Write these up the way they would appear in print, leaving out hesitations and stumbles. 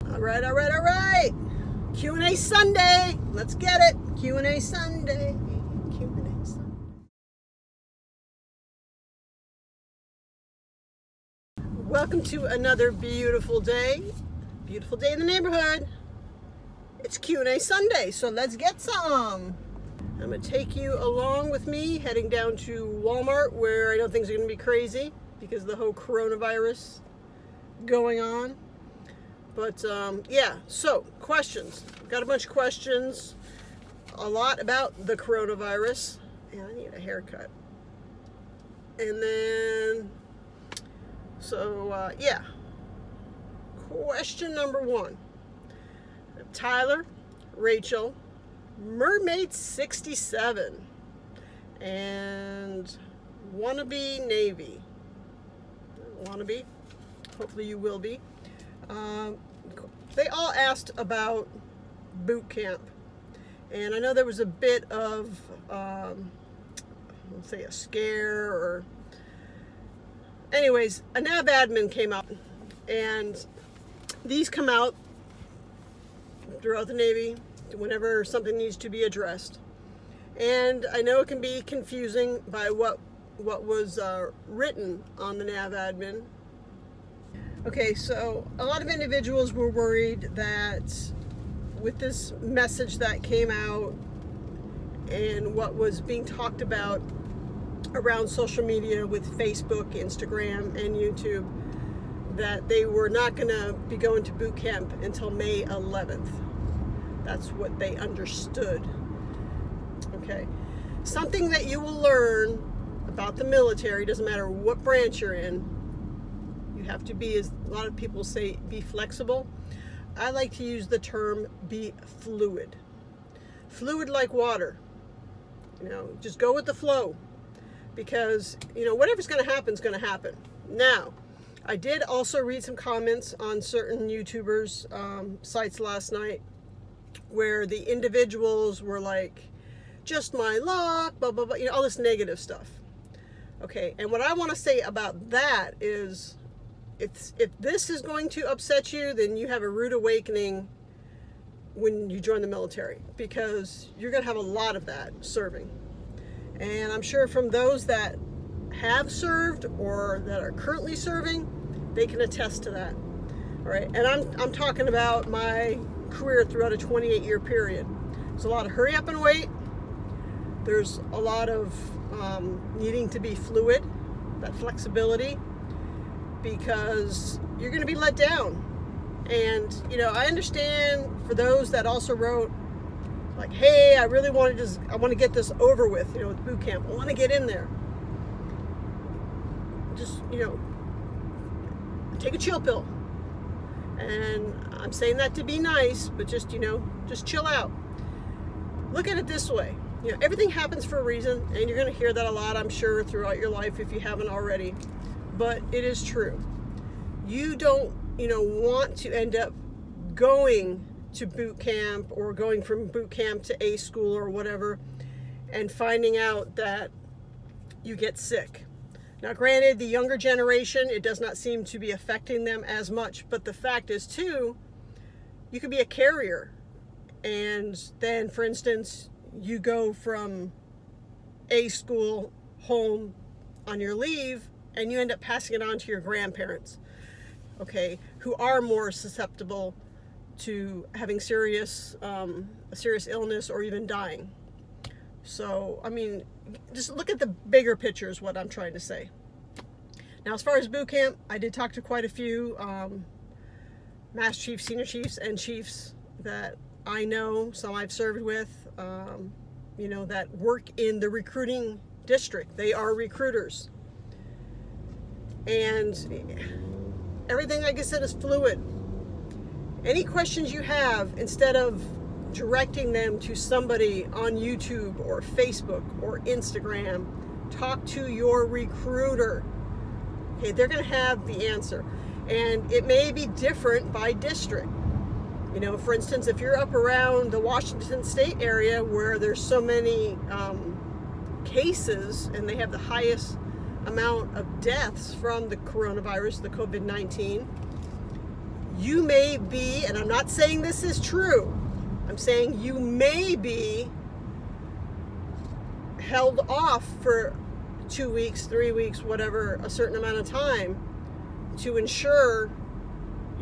All right. Q&A Sunday. Let's get it. Q&A Sunday. Q&A Sunday. Welcome to another beautiful day. Beautiful day in the neighborhood. It's Q&A Sunday, so let's get some. I'm going to take you along with me, heading down to Walmart, where I know things are going to be crazy because of the whole coronavirus going on. But yeah, so questions. Got a bunch of questions, a lot about the coronavirus. And I need a haircut. And then, so yeah. Question number 1. Tyler, Rachel, Mermaid 67, and wannabe Navy. Wannabe. Hopefully you will be. They all asked about boot camp, and I know there was a bit of, let's say, a scare, or anyways, a NAVADMIN came out, and these come out throughout the Navy whenever something needs to be addressed. And I know it can be confusing by what was written on the NAVADMIN. Okay, so a lot of individuals were worried that with this message that came out and what was being talked about around social media with Facebook, Instagram, and YouTube, that they were not going to be going to boot camp until May 11th. That's what they understood. Okay, something that you will learn about the military, doesn't matter what branch you're in, you have to be, as a lot of people say, be flexible. I like to use the term be fluid. Fluid like water. You know, just go with the flow, because, you know, whatever's going to happen is going to happen. Now, I did also read some comments on certain YouTubers' sites last night where the individuals were like, just my luck, blah, blah, blah, you know, all this negative stuff. Okay, and what I want to say about that is, if this is going to upset you, then you have a rude awakening when you join the military, because you're going to have a lot of that serving. And I'm sure from those that have served or that are currently serving, they can attest to that. All right, and I'm talking about my career throughout a 28-year period. There's a lot of hurry up and wait. There's a lot of needing to be fluid, that flexibility, because you're going to be let down. And, you know, I understand for those that also wrote, like, hey, I want to get this over with, you know, with boot camp. I want to get in there. Just, you know, take a chill pill. And I'm saying that to be nice, but just, you know, just chill out. Look at it this way. You know, everything happens for a reason, and you're going to hear that a lot, I'm sure, throughout your life if you haven't already. But it is true. You don't, you know, want to end up going to boot camp or going from boot camp to A school or whatever and finding out that you get sick. Now, granted, the younger generation, it does not seem to be affecting them as much, but the fact is, too, you could be a carrier. And then, for instance, you go from A school home on your leave, and you end up passing it on to your grandparents, okay, who are more susceptible to having a serious illness or even dying. So, I mean, just look at the bigger picture is what I'm trying to say. Now, as far as boot camp, I did talk to quite a few Master Chiefs, Senior Chiefs, and Chiefs that I know, some I've served with, you know, that work in the recruiting district. They are recruiters. And everything, like I said, is fluid. Any questions you have, instead of directing them to somebody on YouTube or Facebook or Instagram, talk to your recruiter. Okay, they're going to have the answer. And it may be different by district. You know, for instance, if you're up around the Washington State area where there's so many cases and they have the highest amount of deaths from the coronavirus, the COVID-19, you may be, and I'm not saying this is true, I'm saying you may be held off for 2 weeks, 3 weeks, whatever, a certain amount of time to ensure,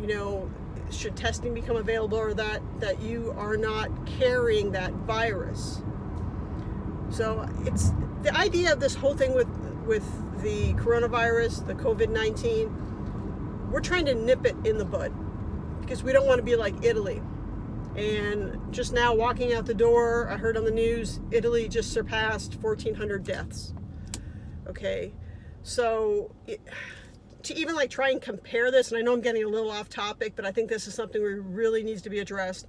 you know, should testing become available, or that you are not carrying that virus. So it's the idea of this whole thing with the coronavirus, the COVID-19, we're trying to nip it in the bud because we don't want to be like Italy. And just now walking out the door, I heard on the news, Italy just surpassed 1,400 deaths. Okay, so to even like try and compare this, and I know I'm getting a little off topic, but I think this is something that really needs to be addressed.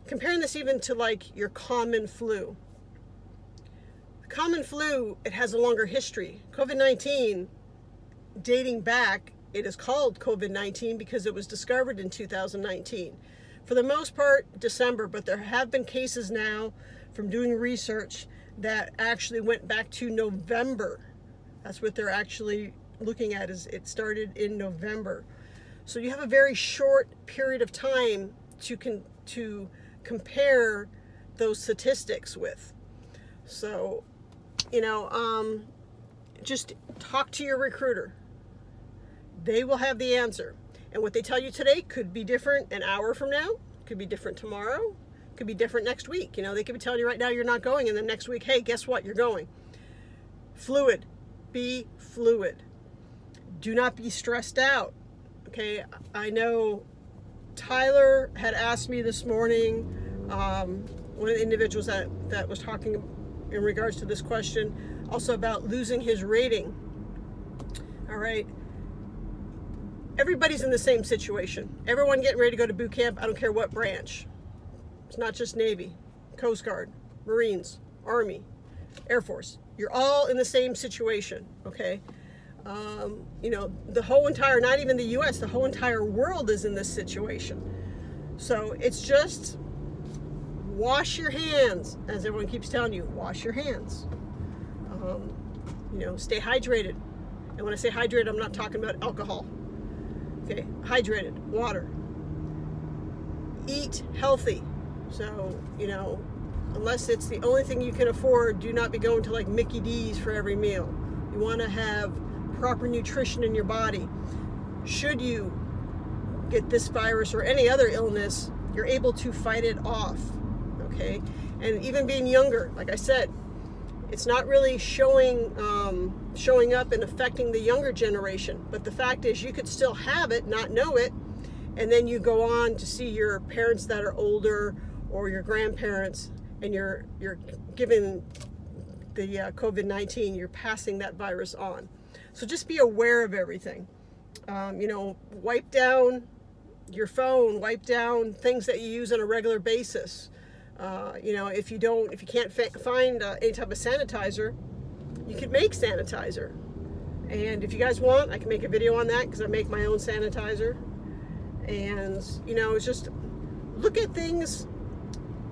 Comparing this even to like your common flu. The common flu, it has a longer history. COVID-19, dating back, it is called COVID-19 because it was discovered in 2019. For the most part, December, but there have been cases now from doing research that actually went back to November. That's what they're actually looking at, is it started in November. So you have a very short period of time to compare those statistics with. So, you know, just talk to your recruiter. They will have the answer. And what they tell you today could be different an hour from now, could be different tomorrow, could be different next week. You know, they could be telling you right now you're not going, and then next week, hey, guess what? You're going. Fluid. Be fluid. Do not be stressed out. Okay, I know Tyler had asked me this morning, one of the individuals that was talking in regards to this question, also about losing his rating. All right. Everybody's in the same situation. Everyone getting ready to go to boot camp, I don't care what branch. It's not just Navy, Coast Guard, Marines, Army, Air Force. You're all in the same situation, okay? You know, the whole entire, not even the U.S., the whole entire world is in this situation. So it's just wash your hands, as everyone keeps telling you, wash your hands. You know, stay hydrated. And when I say hydrated, I'm not talking about alcohol. Okay, hydrated, water. Eat healthy. So, you know, unless it's the only thing you can afford, do not be going to like Mickey D's for every meal. You want to have proper nutrition in your body. Should you get this virus or any other illness, you're able to fight it off. Okay, and even being younger, like I said, it's not really showing up and affecting the younger generation. But the fact is, you could still have it, not know it, and then you go on to see your parents that are older or your grandparents, and you're giving the COVID-19, you're passing that virus on. So just be aware of everything. You know, wipe down your phone, wipe down things that you use on a regular basis. You know, if you can't find any type of sanitizer, you can make sanitizer. And if you guys want, I can make a video on that because I make my own sanitizer. And, you know, it's just look at things,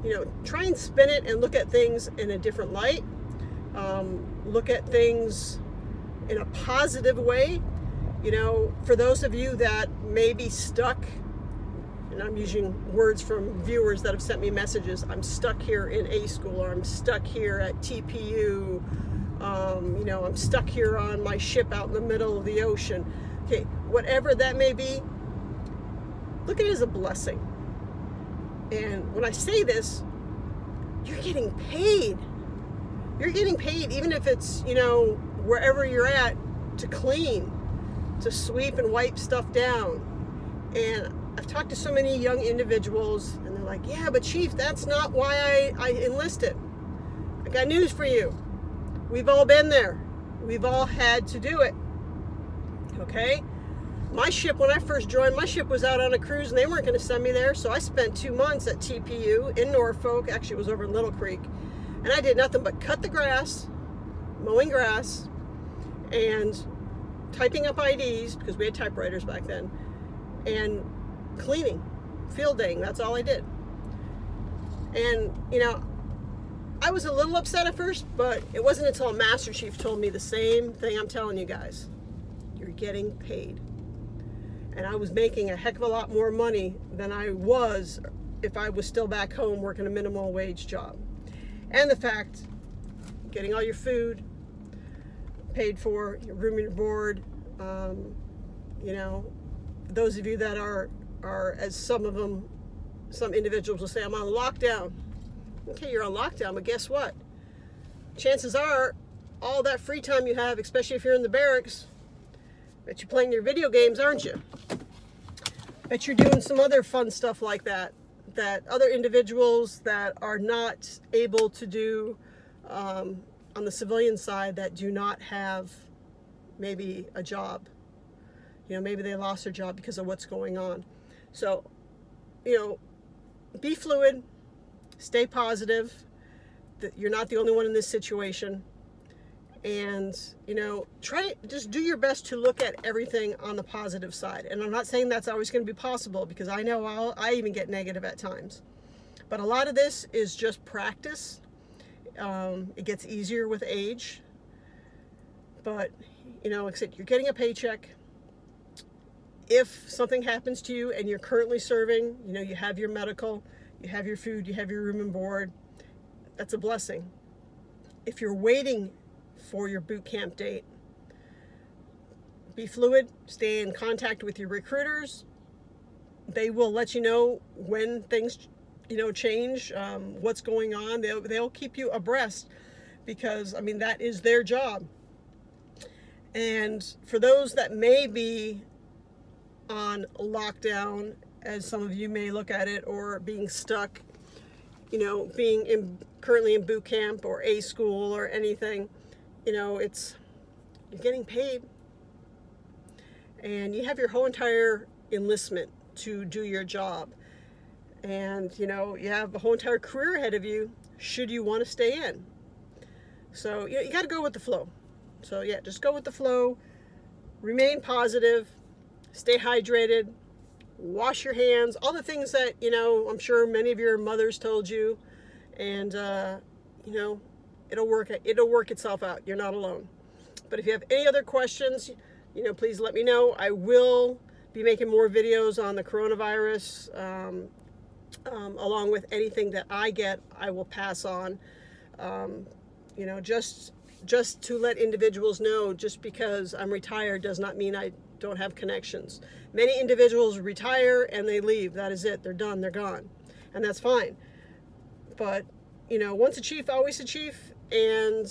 you know, try and spin it and look at things in a different light. Look at things in a positive way. You know, for those of you that may be stuck, and I'm using words from viewers that have sent me messages, I'm stuck here in A school, or I'm stuck here at TPU, you know, I'm stuck here on my ship out in the middle of the ocean. Okay, whatever that may be, look at it as a blessing. And when I say this, you're getting paid. You're getting paid, even if it's, you know, wherever you're at, to clean, to sweep and wipe stuff down. And I've talked to so many young individuals, and they're like, yeah, but Chief, that's not why I enlisted. I got news for you. We've all been there. We've all had to do it. Okay? My ship, when I first joined, my ship was out on a cruise, and they weren't going to send me there, so I spent 2 months at TPU in Norfolk. Actually, it was over in Little Creek. And I did nothing but cut the grass, mowing grass, and typing up IDs, because we had typewriters back then, and cleaning, field daying. That's all I did. And, you know, I was a little upset at first, but it wasn't until a Master Chief told me the same thing I'm telling you guys. You're getting paid. And I was making a heck of a lot more money than I was if I was still back home working a minimum wage job. And the fact, getting all your food paid for, your room and your board, you know, those of you that are as some individuals will say, I'm on lockdown. Okay, you're on lockdown, but guess what? Chances are, all that free time you have, especially if you're in the barracks, bet you're playing your video games, aren't you? Bet you're doing some other fun stuff like that, that other individuals that are not able to do on the civilian side, that do not have maybe a job. You know, maybe they lost their job because of what's going on. So, you know, be fluid, stay positive, that you're not the only one in this situation. And, you know, just do your best to look at everything on the positive side. And I'm not saying that's always going to be possible, because I know I even get negative at times. But a lot of this is just practice. It gets easier with age. But, you know, like I said, you're getting a paycheck. If something happens to you and you're currently serving, you know, you have your medical, you have your food, you have your room and board, that's a blessing. If you're waiting for your boot camp date, be fluid, stay in contact with your recruiters. They will let you know when things, you know, change, what's going on. They'll keep you abreast, because, I mean, that is their job. And for those that may be on lockdown, as some of you may look at it, or being stuck, you know, being currently in boot camp or A school or anything, you know, you're getting paid, and you have your whole entire enlistment to do your job, and, you know, you have a whole entire career ahead of you should you want to stay in. So, you know, you got to go with the flow. So yeah, just go with the flow, remain positive, stay hydrated, wash your hands, all the things that, you know, I'm sure many of your mothers told you, and you know, it'll work itself out. You're not alone. But if you have any other questions, you know, please let me know. I will be making more videos on the coronavirus, along with anything that I get, I will pass on. You know, just to let individuals know, just because I'm retired does not mean I don't have connections. Many individuals retire and they leave. That is it. They're done. They're gone. And that's fine. But, you know, once a chief, always a chief. And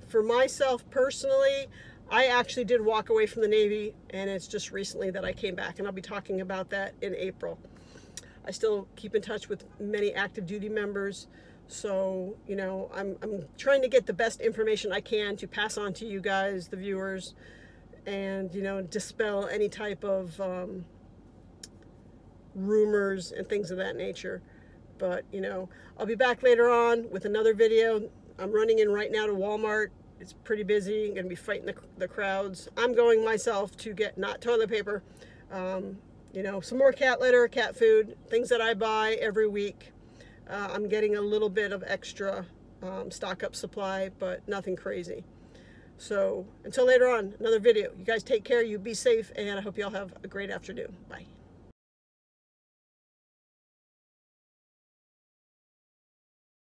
for myself personally, I actually did walk away from the Navy, and it's just recently that I came back, and I'll be talking about that in April. I still keep in touch with many active duty members. So, you know, I'm trying to get the best information I can to pass on to you guys, the viewers, and, you know, dispel any type of rumors and things of that nature. But, you know, I'll be back later on with another video. I'm running in right now to Walmart. It's pretty busy. I'm going to be fighting the crowds. I'm going myself to get, not toilet paper, you know, some more cat litter, cat food, things that I buy every week. I'm getting a little bit of extra stock up supply, but nothing crazy. So until later on, another video. You guys take care, you be safe, and I hope you all have a great afternoon. Bye.